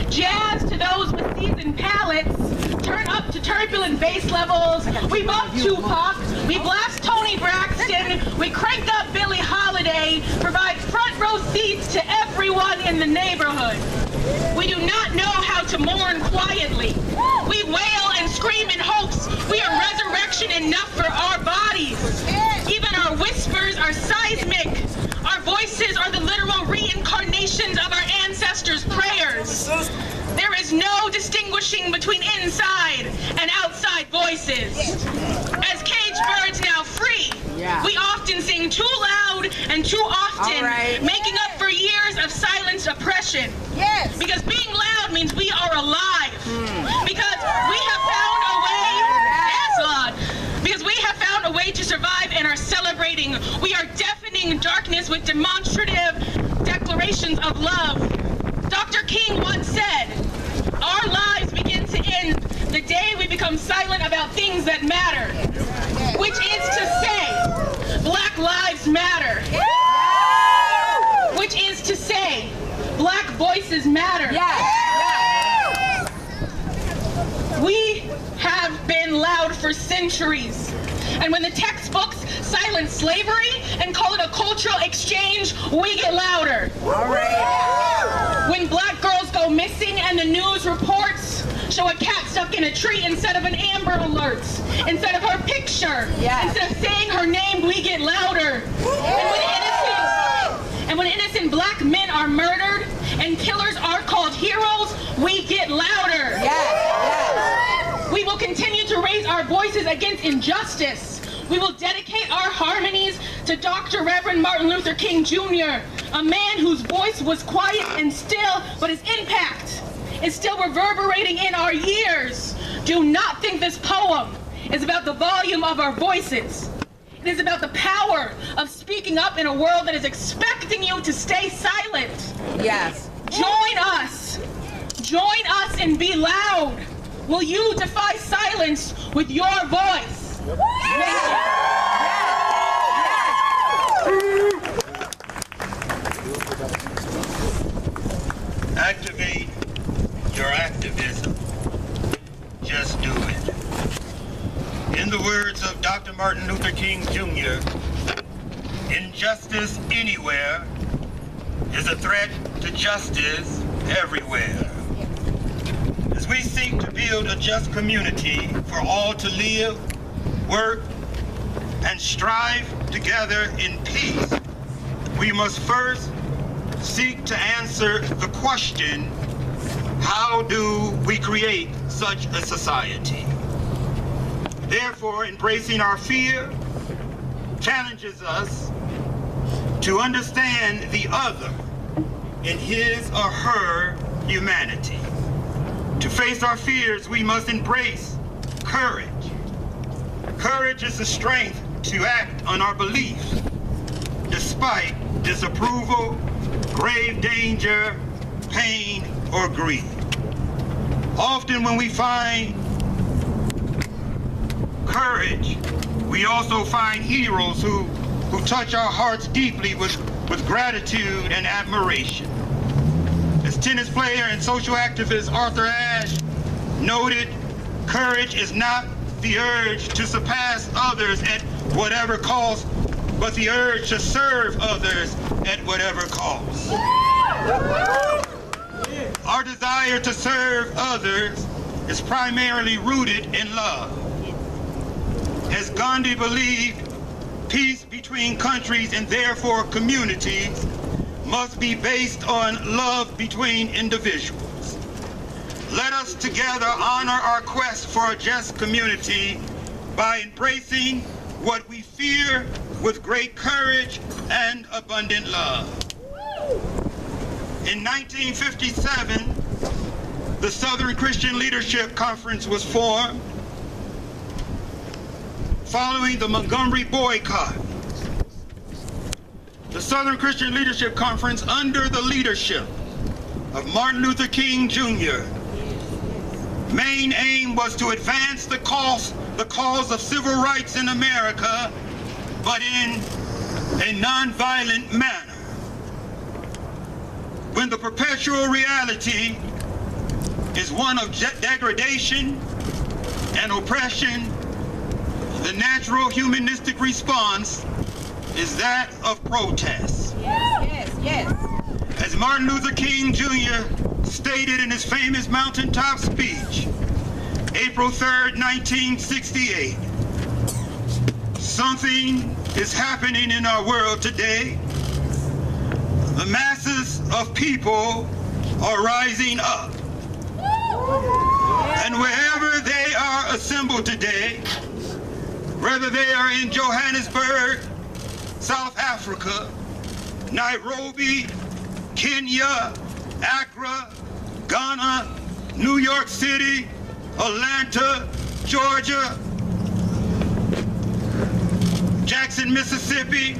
jazz to those with seasoned palates, turn up to turbulent bass levels, we bump Tupac, we blast Tony Braxton, we crank up Billie Holiday, provide front row seats to everyone in the neighborhood. We do not know how to mourn quietly. We wail and scream in hopes we are resurrection enough for our bodies. Even our whispers are seismic. Our voices are the literal reincarnations of our ancestors' prayers. There is no distinguishing between inside and outside voices. As caged birds now free, we often sing too loud and too often, making up for years of silenced oppression. Yes. Because being loud means we are alive. Because we have found a way, because we have found a way to survive and are celebrating. We are deafening darkness with demonstrative declarations of love. Dr. King once said, our lives begin to end the day we become silent about things that matter, which is to say, Black Lives Matter. Which is to say, Black voices matter. We have been loud for centuries. And when the textbooks silence slavery and call it a cultural exchange, we get louder. When Black girls go missing and the news reports show a cat stuck in a tree instead of an Amber Alert, instead of her picture, instead of saying her name, we get louder. And when innocent Black men are murdered and killers are called heroes, we get louder. We will continue to raise our voices against injustice. We will dedicate our harmonies to Dr. Reverend Martin Luther King Jr., a man whose voice was quiet and still, but his impact is still reverberating in our ears. Do not think this poem is about the volume of our voices. It is about the power of speaking up in a world that is expecting you to stay silent. Yes. Join us. Join us and be loud. Will you defy silence with your voice? Activate your activism. Just do it. In the words of Dr. Martin Luther King Jr., injustice anywhere is a threat to justice everywhere. As we seek to build a just community for all to live, work, and strive together in peace, we must first seek to answer the question, how do we create such a society? Therefore, embracing our fear challenges us to understand the other in his or her humanity. To face our fears, we must embrace courage. Courage is the strength to act on our beliefs, despite disapproval, grave danger, pain, or grief. Often when we find courage, we also find heroes who touch our hearts deeply with gratitude and admiration. As tennis player and social activist Arthur Ashe noted, courage is not the urge to surpass others at whatever cost, but the urge to serve others at whatever cost. Our desire to serve others is primarily rooted in love. As Gandhi believed, peace between countries and therefore communities must be based on love between individuals. Let us together honor our quest for a just community by embracing what we fear with great courage and abundant love. In 1957, the Southern Christian Leadership Conference was formed following the Montgomery boycott. The Southern Christian Leadership Conference, under the leadership of Martin Luther King Jr., main aim was to advance the cause of civil rights in America, but in a nonviolent manner. When the perpetual reality is one of degradation and oppression, the natural humanistic response is that of protest. Yes, yes, yes. As Martin Luther King Jr. stated in his famous mountaintop speech, April 3rd, 1968, something is happening in our world today. The masses of people are rising up. And wherever they are assembled today, whether they are in Johannesburg, South Africa, Nairobi, Kenya, Accra, Ghana, New York City, Atlanta, Georgia, Jackson, Mississippi,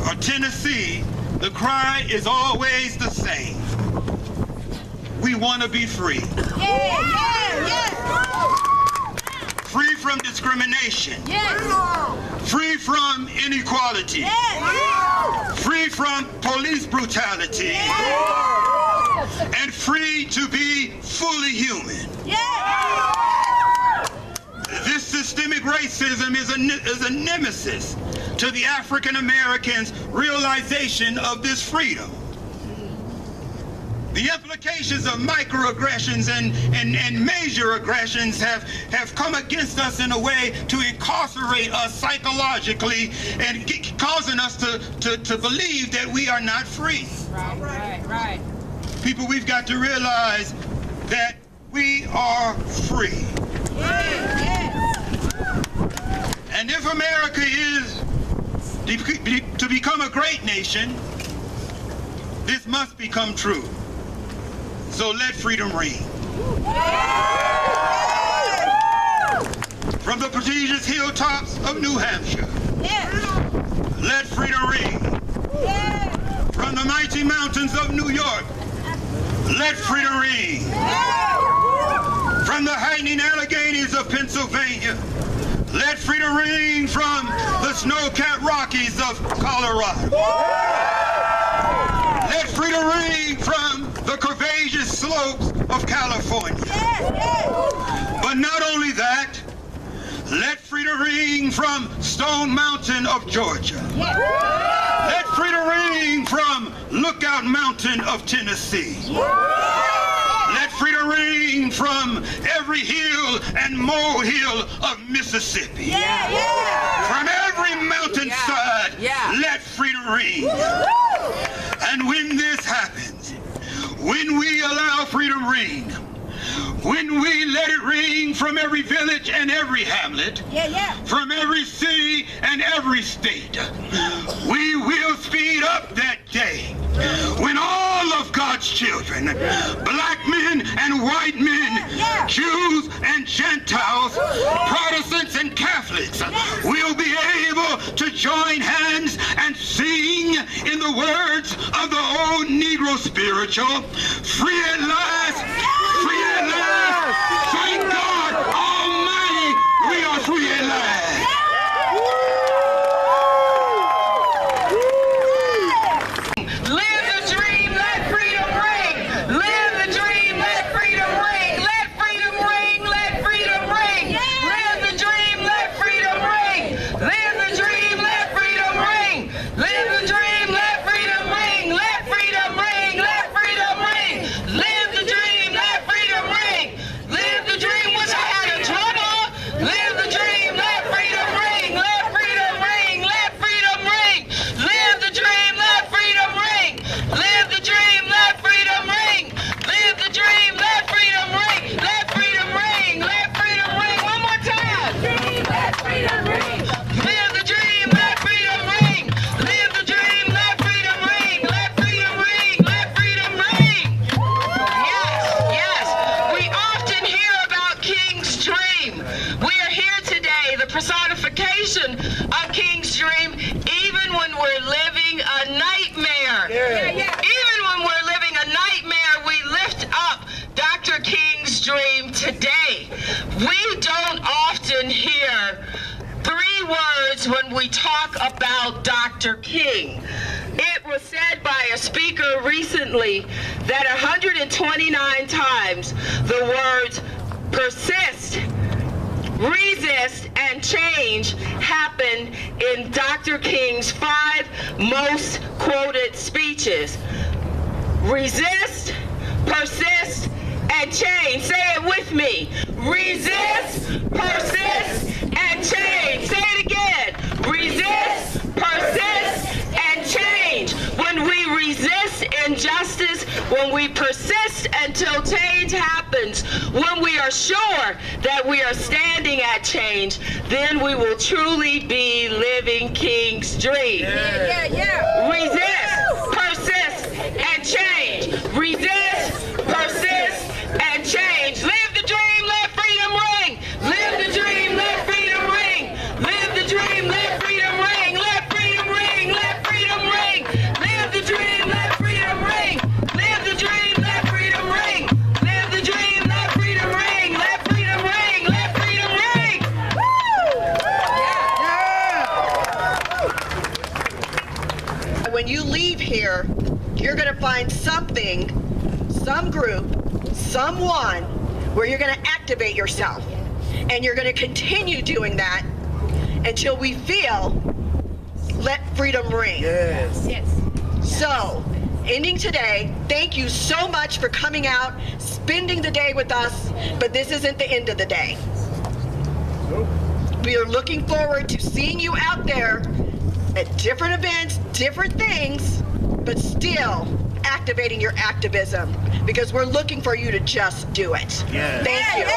or Tennessee, the cry is always the same. We want to be free. Yeah, yeah, yeah. Free from discrimination. Yes. Free from inequality. Yes. Free from police brutality. Yes. And free to be fully human. Yes. This systemic racism is a nemesis to the African Americans' realization of this freedom. The implications of microaggressions and major aggressions have come against us in a way to incarcerate us psychologically and causing us to believe that we are not free. Right. People, we've got to realize that we are free. Yes. And if America is to become a great nation, this must become true. So let freedom ring. From the prestigious hilltops of New Hampshire, let freedom ring. From the mighty mountains of New York, let freedom ring. From the heightening Alleghenies of Pennsylvania, let freedom ring. From the snow-capped Rockies of Colorado, let freedom ring. From the curvaceous slopes of California. But not only that, let freedom ring from Stone Mountain of Georgia. Let freedom ring from Lookout Mountain of Tennessee. Let freedom ring from every hill and molehill of Mississippi. From every mountainside, let freedom ring. And when this happens, when we allow freedom ring, when we let it ring from every village and every hamlet, from every city and every state, we will speed up that day when all of God's children, black men and white men, Jews and Gentiles, Protestants and Catholics, will be able to join hands and sing in the words of the old Negro spiritual, free at last, free at last, thank God Almighty, we are free at last. Live the dream, let freedom ring. Live the dream, let freedom ring. Let freedom ring, let freedom ring. Live the dream, let freedom ring. Live the dream, let freedom ring. Live the dream, let freedom ring. Let freedom ring, let freedom ring. Live the dream, let freedom ring. Live the dream, wish I had a drummer. Live the dream, let freedom ring. Let freedom ring, let freedom ring. Live the dream, let freedom ring. Live the dream, let freedom ring. Live the dream, let freedom ring. Let freedom ring, let freedom ring. One more time. Let freedom ring. Live the dream, let freedom ring. Live the dream, let freedom ring. Let freedom ring, let freedom ring. Yes. We often hear about King's dream. We are here today, the personification of King's dream, even when we're living a nightmare. Even when we're living a nightmare, we lift up Dr. King's dream today. We don't often hear 3 words when we talk about Dr. King. It was said by a speaker recently that 129 times the words persist, resist, and change happen in Dr. King's 5 most quoted speeches. Resist, persist, and change. Say it with me. Resist, persist, and change. Say it again. Resist, persist, and change. When we resist injustice, when we persist until change happens, when we are sure that we are standing at change, then we will truly be living King's dream. Resist, persist, and change. Resist, persist, and change. Live the dream, let freedom ring. Live the dream, let freedom ring. Live the dream, let freedom ring. Let freedom ring, let freedom ring. Live the dream, let freedom ring. Live the dream, let freedom ring. Live the dream, let freedom ring. Let freedom ring, let freedom ring. When you leave here, you're going to find something, some group, someone, where you're going to activate yourself. And you're going to continue doing that until we feel, let freedom ring. Yes. So, ending today, thank you so much for coming out, spending the day with us, but this isn't the end of the day. We are looking forward to seeing you out there at different events, different things, but still activating your activism, because we're looking for you to just do it. Yes. Thank you.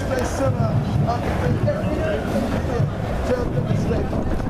stay center. Tell them to stay focused.